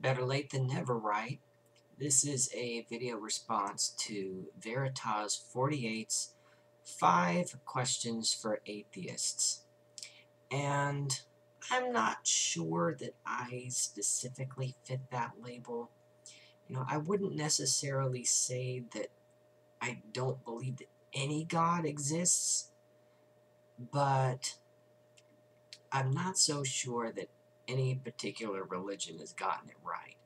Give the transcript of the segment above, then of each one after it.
Better late than never, right? This is a video response to Veritas48's 5 questions for atheists. And I'm not sure that I specifically fit that label. I wouldn't necessarily say that I don't believe that any God exists, but I'm not so sure that any particular religion has gotten it right.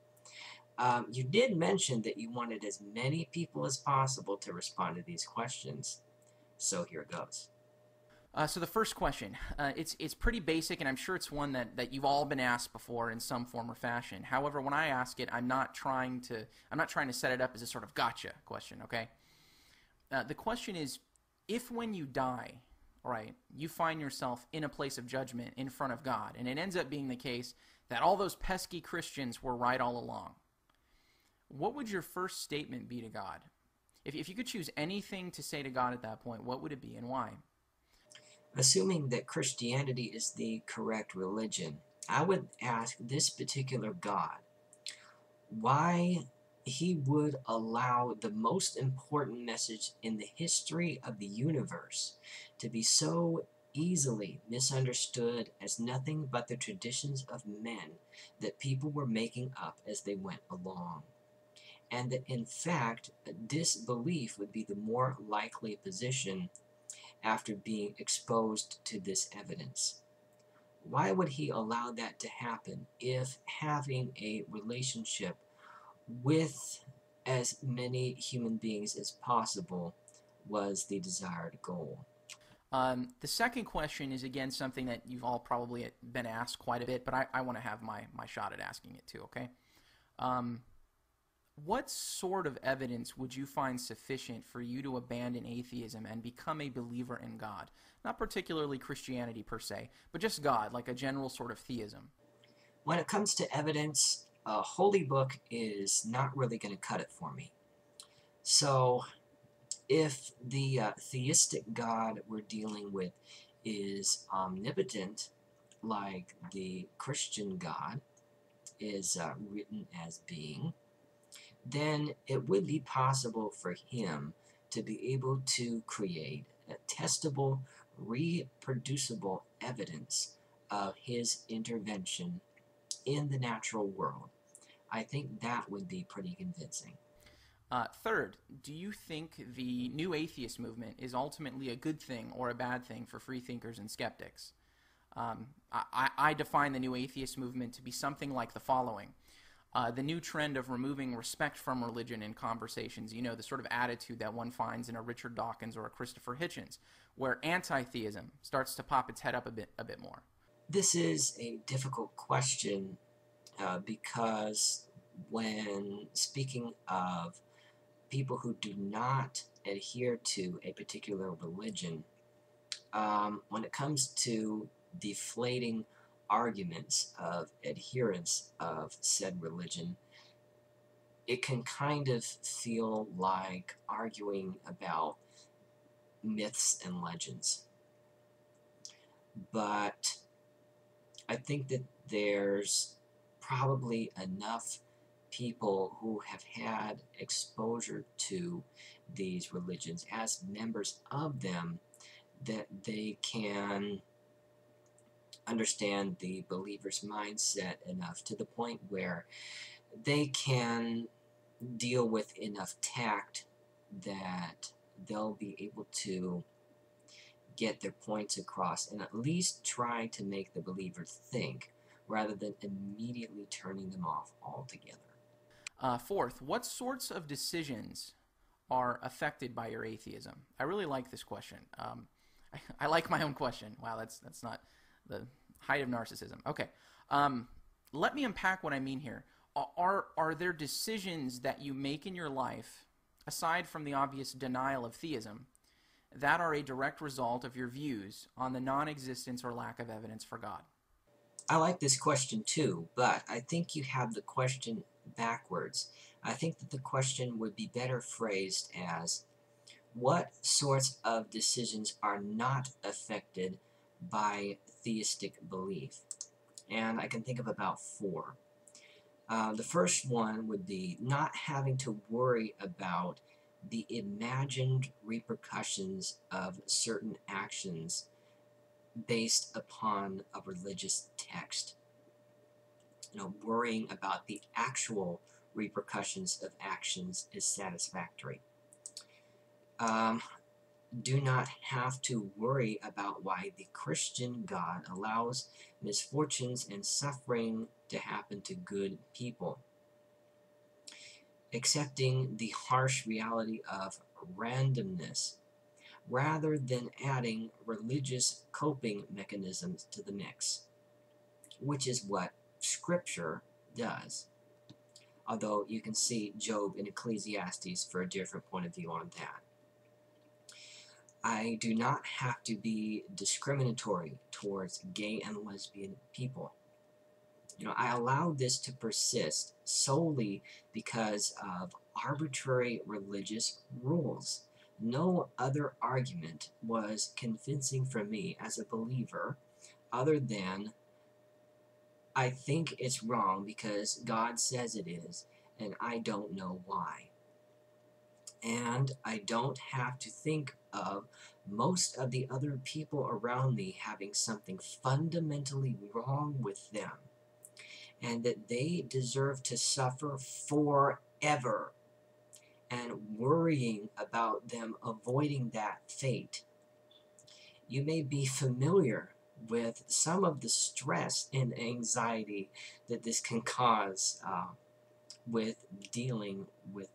You did mention that you wanted as many people as possible to respond to these questions, so here goes. So the first question, it's pretty basic, and I'm sure it's one that you've all been asked before in some form or fashion. However, when I ask it, I'm not trying to set it up as a sort of gotcha question. Okay. The question is, if when you die, right, you find yourself in a place of judgment in front of God, and it ends up being the case that all those pesky Christians were right all along, what would your first statement be to God? If you could choose anything to say to God at that point, what would it be and why? Assuming that Christianity is the correct religion, I would ask this particular God why he would allow the most important message in the history of the universe to be so easily misunderstood as nothing but the traditions of men that people were making up as they went along. And that in fact, disbelief would be the more likely position after being exposed to this evidence. Why would he allow that to happen if having a relationship with as many human beings as possible was the desired goal? The second question is, again, something that you've all probably been asked quite a bit, but I want to have my shot at asking it too, okay? What sort of evidence would you find sufficient for you to abandon atheism and become a believer in God? Not particularly Christianity per se, but just God, like a general sort of theism. When it comes to evidence, a holy book is not really going to cut it for me. So if the theistic God we're dealing with is omnipotent, like the Christian God is written as being, then it would be possible for him to be able to create a testable, reproducible evidence of his intervention in the natural world. I think that would be pretty convincing. Third, do you think the new atheist movement is ultimately a good thing or a bad thing for free thinkers and skeptics? I define the new atheist movement to be something like the following. The new trend of removing respect from religion in conversations, the sort of attitude that one finds in a Richard Dawkins or a Christopher Hitchens, where anti-theism starts to pop its head up a bit more. This is a difficult question because when speaking of people who do not adhere to a particular religion, when it comes to deflating arguments of adherence of said religion, it can kind of feel like arguing about myths and legends. But I think that there's probably enough people who have had exposure to these religions as members of them that they can understand the believer's mindset enough to the point where they can deal with enough tact that they'll be able to get their points across and at least try to make the believer think rather than immediately turning them off altogether. Fourth, what sorts of decisions are affected by your atheism? I really like this question. I like my own question. Wow, that's not the height of narcissism. Okay, let me unpack what I mean here. Are there decisions that you make in your life, aside from the obvious denial of theism, that are a direct result of your views on the non-existence or lack of evidence for God? I like this question too, but I think you have the question backwards. I think that the question would be better phrased as, what sorts of decisions are not affected by theistic belief? And I can think of about 4. The first one would be not having to worry about the imagined repercussions of certain actions based upon a religious text. Worrying about the actual repercussions of actions is satisfactory. Do not have to worry about why the Christian God allows misfortunes and suffering to happen to good people. Accepting the harsh reality of randomness rather than adding religious coping mechanisms to the mix, which is what Scripture does. Although you can see Job and Ecclesiastes for a different point of view on that. I do not have to be discriminatory towards gay and lesbian people. I allow this to persist solely because of arbitrary religious rules. No other argument was convincing for me as a believer other than I think it's wrong because God says it is, and I don't know why. And I don't have to think of most of the other people around me having something fundamentally wrong with them, and that they deserve to suffer forever, and worrying about them avoiding that fate. You may be familiar with some of the stress and anxiety that this can cause with dealing with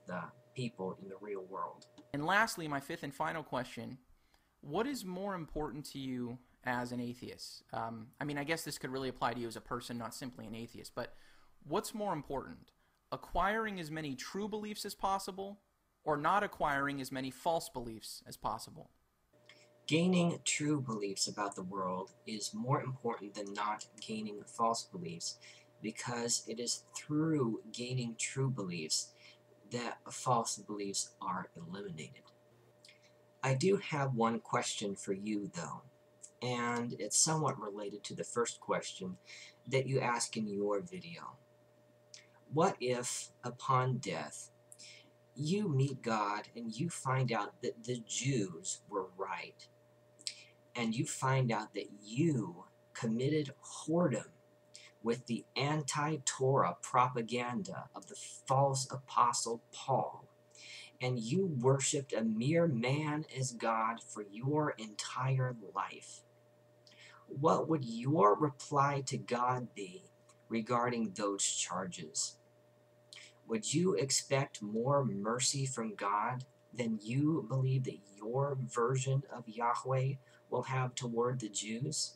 people in the real world. And lastly, my fifth and final question, what is more important to you as an atheist? I guess this could really apply to you as a person, not simply an atheist, but what's more important? Acquiring as many true beliefs as possible, or not acquiring as many false beliefs as possible? Gaining true beliefs about the world is more important than not gaining false beliefs, because it is through gaining true beliefs that false beliefs are eliminated. I do have one question for you, though, and it's somewhat related to the first question that you asked in your video. What if, upon death, you meet God and you find out that the Jews were right, and you find out that you committed whoredom with the anti-Torah propaganda of the false apostle Paul, and you worshipped a mere man as God for your entire life? What would your reply to God be regarding those charges? Would you expect more mercy from God than you believe that your version of Yahweh will have toward the Jews?